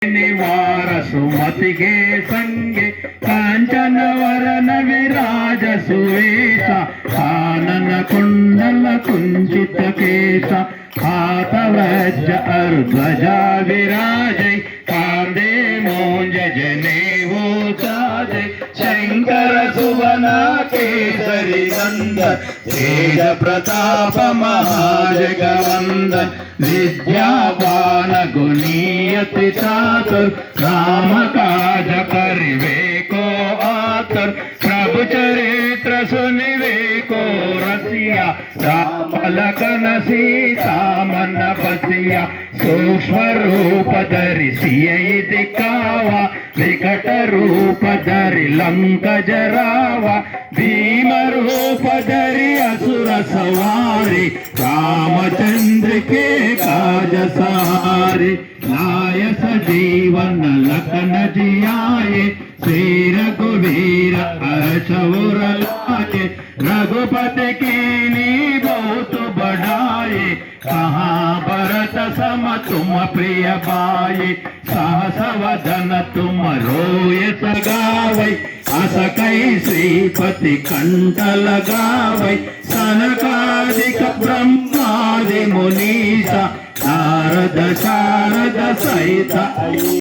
निवार सुमति के संगे कांचन वरन विराज सुवेश कानन कुंडल कुंचित केश हाथ वज्र ध्वजा विराजै कांधे मोंज जनेऊ साजै शंकर सुवन केसरी नंदन तेज प्रताप महाजगवंदन विद्यावान गुणीयति चातुर राम काज करिवे को आतुर प्रभु चरित्र सुनिवे को रसिया राम लखन सीता मन बसिया सूक्ष्म रूप धरि सियहि दिखावा विकट रूप धरि लंक जरावा भीम रूप धरि असुर सवारी रामचंद्र के काज सारे लाय सजीवन लखन जियाए श्री रघुवीर हर्षउर लाए रघुपति कीन्ही बहुत बढ़ाए कहाँ भरत सम तुम प्रिय भाई सहस वदन तुम रोय सगावै अस कई श्रीपति कंठ लगावै सनकादिक ब्रह्मादि मुनीसा नारद शारद सहित